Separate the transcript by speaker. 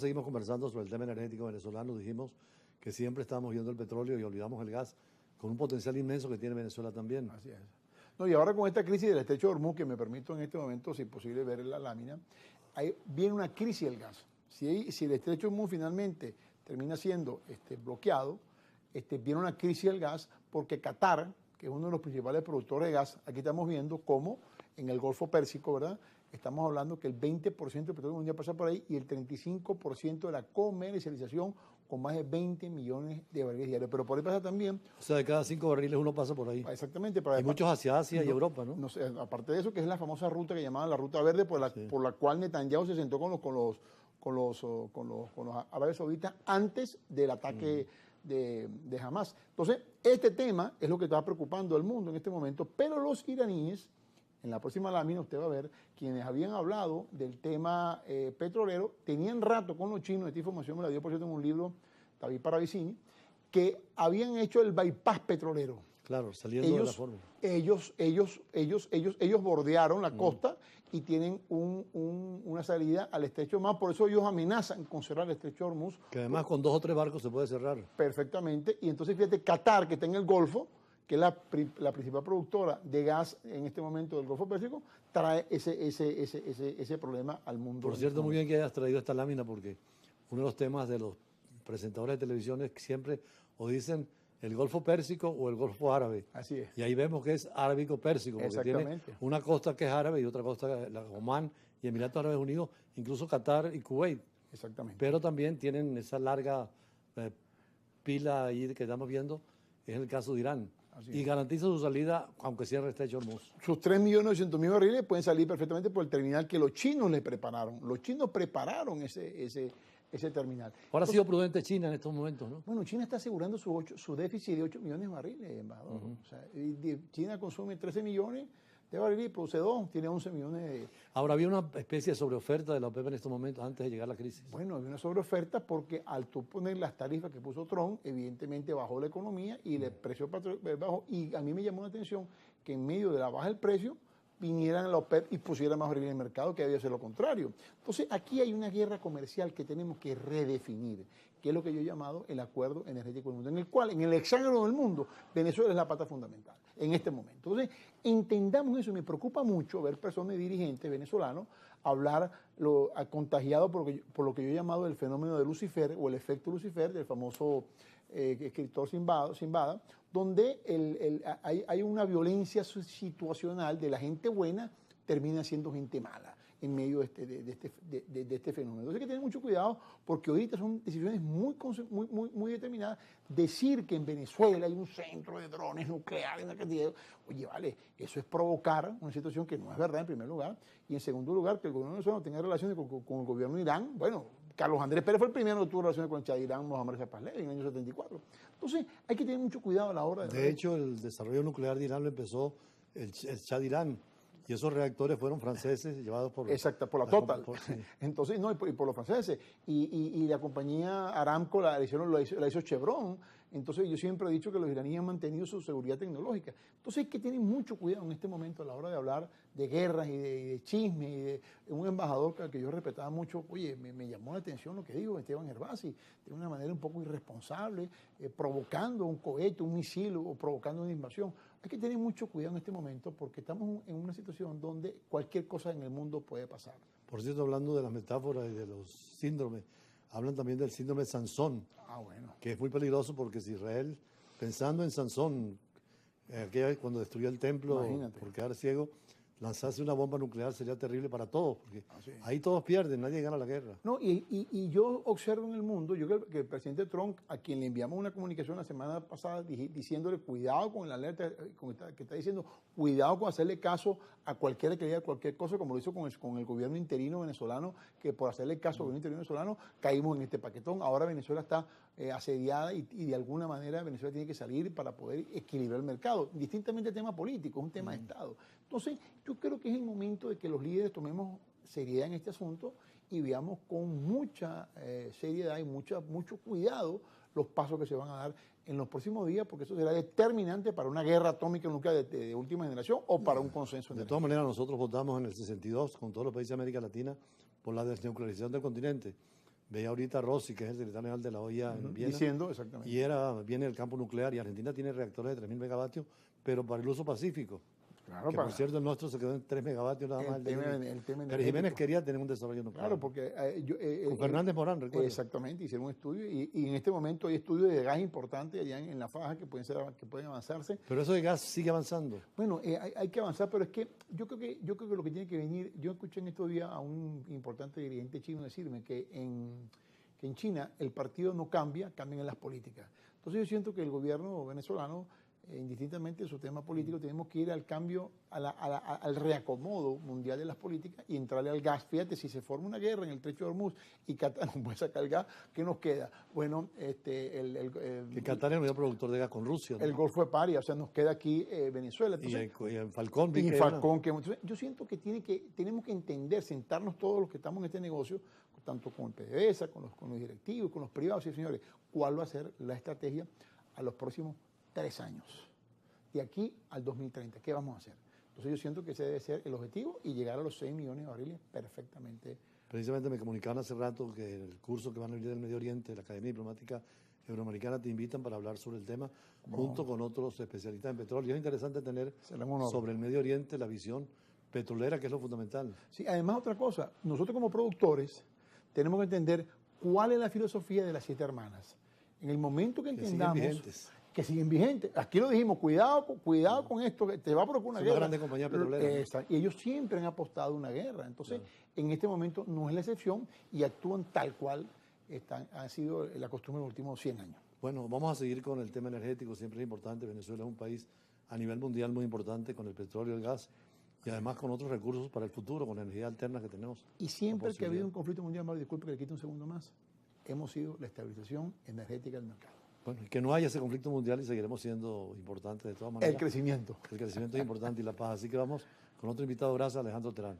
Speaker 1: Seguimos conversando sobre el tema energético venezolano. Dijimos que siempre estábamos viendo el petróleo y olvidamos el gas, con un potencial inmenso que tiene Venezuela también.
Speaker 2: Así es. No, y ahora con esta crisis del estrecho de Hormuz, que me permito en este momento, si es posible ver en la lámina, viene una crisis del gas. Si el estrecho de Hormuz finalmente termina siendo bloqueado, viene una crisis del gas porque Qatar, que es uno de los principales productores de gas, aquí estamos viendo cómo en el Golfo Pérsico, ¿verdad? Estamos hablando que el 20% del petróleo mundial pasa por ahí y el 35% de la comercialización con más de 20 millones de barriles diarios. Pero por ahí pasa también...
Speaker 1: O sea, de cada 5 barriles uno pasa por ahí.
Speaker 2: Exactamente.
Speaker 1: Y muchos hacia Asia y Europa, ¿no?
Speaker 2: No sé, aparte de eso, que es la famosa ruta que llamaban la Ruta Verde, por la cual Netanyahu se sentó con los árabes sauditas antes del ataque de Hamas. Entonces, este tema es lo que está preocupando al mundo en este momento, pero los iraníes... En la próxima lámina usted va a ver quienes habían hablado del tema petrolero, tenían rato con los chinos, esta información me la dio por cierto en un libro David Paravicini, que habían hecho el bypass petrolero.
Speaker 1: Claro, saliendo de la forma.
Speaker 2: Ellos bordearon la costa y tienen una salida al estrecho de Hormuz, por eso ellos amenazan con cerrar el estrecho de Hormuz.
Speaker 1: Que además con 2 o 3 barcos se puede cerrar.
Speaker 2: Perfectamente, y entonces fíjate, Qatar, que está en el Golfo, que es la principal productora de gas en este momento del Golfo Pérsico, trae ese problema al mundo.
Speaker 1: Por cierto, muy bien que hayas traído esta lámina, porque uno de los temas de los presentadores de televisión es que siempre o dicen el Golfo Pérsico o el Golfo Árabe.
Speaker 2: Así es.
Speaker 1: Y ahí vemos que es arábico-pérsico, porque tiene una costa que es árabe y otra costa, la Omán y Emiratos Árabes Unidos, incluso Qatar y Kuwait.
Speaker 2: Exactamente.
Speaker 1: Pero también tienen esa larga pila ahí que estamos viendo, es el caso de Irán. Y garantiza su salida, aunque cierre el estrecho de Hormuz.
Speaker 2: Sus 3.800.000 barriles pueden salir perfectamente por el terminal que los chinos les prepararon. Los chinos prepararon ese terminal.
Speaker 1: Ahora ha sido prudente China en estos momentos, ¿no?
Speaker 2: Bueno, China está asegurando su déficit de 8 millones de barriles, embajador. O sea, China consume 13 millones de barriles y produce 2, tiene 11 millones de...
Speaker 1: Ahora, había una especie de sobreoferta de la OPEP en estos momentos antes de llegar a la crisis.
Speaker 2: Bueno, había una sobreoferta porque al tú poner las tarifas que puso Trump, evidentemente bajó la economía y el precio bajó. Y a mí me llamó la atención que en medio de la baja del precio vinieran a la OPEP y pusieran más barriles en el mercado, que debía ser lo contrario. Entonces, aquí hay una guerra comercial que tenemos que redefinir, que es lo que yo he llamado el acuerdo energético del mundo, en el cual, en el hexágono del mundo, Venezuela es la pata fundamental en este momento. Entonces, entendamos eso. Me preocupa mucho ver personas y dirigentes venezolanos hablar contagiados por lo que yo he llamado el fenómeno de Lucifer o el efecto Lucifer, del famoso escritor Simbada, donde hay una violencia situacional de la gente buena termina siendo gente mala en medio de este fenómeno. Entonces hay que tener mucho cuidado porque ahorita son decisiones muy determinadas. Decir que en Venezuela hay un centro de drones nucleares, una cantidad de... Oye, vale, eso es provocar una situación que no es verdad en primer lugar. Y en segundo lugar, que el gobierno venezolano tenga relaciones con el gobierno de Irán. Bueno, Carlos Andrés Pérez fue el primero que tuvo relaciones con el Shah de Irán, Mohammad Reza Pahlavi, en el año 74. Entonces hay que tener mucho cuidado a la hora de...
Speaker 1: De hecho, el desarrollo nuclear de Irán lo empezó el Shah de Irán. Y esos reactores fueron franceses llevados por...
Speaker 2: Exacto, por la Total. Entonces, no, y por los franceses. Y la compañía Aramco la hizo Chevron. Entonces, yo siempre he dicho que los iraníes han mantenido su seguridad tecnológica. Entonces, hay que tener mucho cuidado en este momento a la hora de hablar de guerras y de chismes. Y de un embajador que yo respetaba mucho, oye, me llamó la atención lo que dijo Esteban Gervasi, de una manera un poco irresponsable, provocando un cohete, un misil o provocando una invasión. Hay que tener mucho cuidado en este momento porque estamos en una situación donde cualquier cosa en el mundo puede pasar.
Speaker 1: Por cierto, hablando de las metáforas y de los síndromes, hablan también del síndrome de Sansón, que es muy peligroso porque si Israel, pensando en Sansón, cuando destruyó el templo por quedar ciego, lanzarse una bomba nuclear sería terrible para todos, porque ahí todos pierden, nadie gana la guerra.
Speaker 2: No, y yo observo en el mundo, yo creo que el presidente Trump, a quien le enviamos una comunicación la semana pasada diciéndole cuidado con la alerta que está diciendo, cuidado con hacerle caso a cualquiera que diga cualquier cosa, como lo hizo con el gobierno interino venezolano, que por hacerle caso al gobierno interino venezolano caímos en este paquetón. Ahora Venezuela está asediada y de alguna manera Venezuela tiene que salir para poder equilibrar el mercado, distintamente del tema político, es un tema de Estado. Entonces, yo creo que es el momento de que los líderes tomemos seriedad en este asunto y veamos con mucha seriedad y mucho cuidado los pasos que se van a dar en los próximos días, porque eso será determinante para una guerra atómica nuclear de última generación o para un consenso.
Speaker 1: De todas maneras, nosotros votamos en el 62 con todos los países de América Latina por la desnuclearización del continente. Veía ahorita a Rossi, que es el secretario general de la OEA en Viena,
Speaker 2: diciendo exactamente.
Speaker 1: y viene el campo nuclear, y Argentina tiene reactores de 3.000 megavatios, pero para el uso pacífico.
Speaker 2: Claro,
Speaker 1: Que por cierto el nuestro se quedó en 3 megavatios nada más.
Speaker 2: el tema
Speaker 1: Pero
Speaker 2: energético.
Speaker 1: Jiménez quería tener un desarrollo nuclear.
Speaker 2: Claro, porque
Speaker 1: con Fernández Morán, recuerdo.
Speaker 2: Exactamente, hicieron un estudio y en este momento hay estudios de gas importantes allá en la faja que pueden avanzarse.
Speaker 1: Pero eso de gas sigue avanzando.
Speaker 2: Bueno, hay que avanzar, pero es que yo creo que lo que tiene que venir, yo escuché en estos días a un importante dirigente chino decirme que en China el partido no cambia, cambian en las políticas. Entonces yo siento que el gobierno venezolano, indistintamente de su tema político, tenemos que ir al cambio, al reacomodo mundial de las políticas y entrarle al gas. Fíjate, si se forma una guerra en el Estrecho de Hormuz y Qatar no puede sacar el gas, ¿qué nos queda? Bueno,
Speaker 1: que Qatar es el mayor productor de gas con Rusia, ¿no?
Speaker 2: El Golfo de Paria, o sea, nos queda aquí Venezuela. Entonces,
Speaker 1: y en Falcón.
Speaker 2: Y Falcón. Entonces, yo siento que tenemos que entender, sentarnos todos los que estamos en este negocio, tanto con el PDVSA, con los directivos, con los privados, y señores, ¿cuál va a ser la estrategia a los próximos 3 años? De aquí al 2030, ¿qué vamos a hacer? Entonces yo siento que ese debe ser el objetivo y llegar a los 6 millones de barriles perfectamente.
Speaker 1: Precisamente me comunicaban hace rato que en el curso que van a abrir del Medio Oriente, la Academia Diplomática Euroamericana, te invitan para hablar sobre el tema junto con otros especialistas en petróleo. Es interesante tener sobre el Medio Oriente la visión petrolera, que es lo fundamental.
Speaker 2: Sí, además otra cosa, nosotros como productores tenemos que entender cuál es la filosofía de las 7 hermanas. En el momento que entendamos que siguen vigentes. Aquí lo dijimos, cuidado con esto, que te va a provocar una guerra.
Speaker 1: Una grande compañía petrolera.
Speaker 2: Y ellos siempre han apostado a una guerra. Entonces, en este momento no es la excepción y actúan tal cual ha sido la costumbre en los últimos 100 años.
Speaker 1: Bueno, vamos a seguir con el tema energético, siempre es importante. Venezuela es un país a nivel mundial muy importante con el petróleo y el gas, y además con otros recursos para el futuro, con energía alterna que tenemos.
Speaker 2: Y siempre que ha habido un conflicto mundial, Mario, disculpe que le quite un segundo más, hemos sido la estabilización energética del mercado.
Speaker 1: Bueno, que no haya ese conflicto mundial y seguiremos siendo importantes de todas maneras.
Speaker 2: El crecimiento.
Speaker 1: El crecimiento es importante y la paz. Así que vamos con otro invitado. Gracias, Alejandro Terán.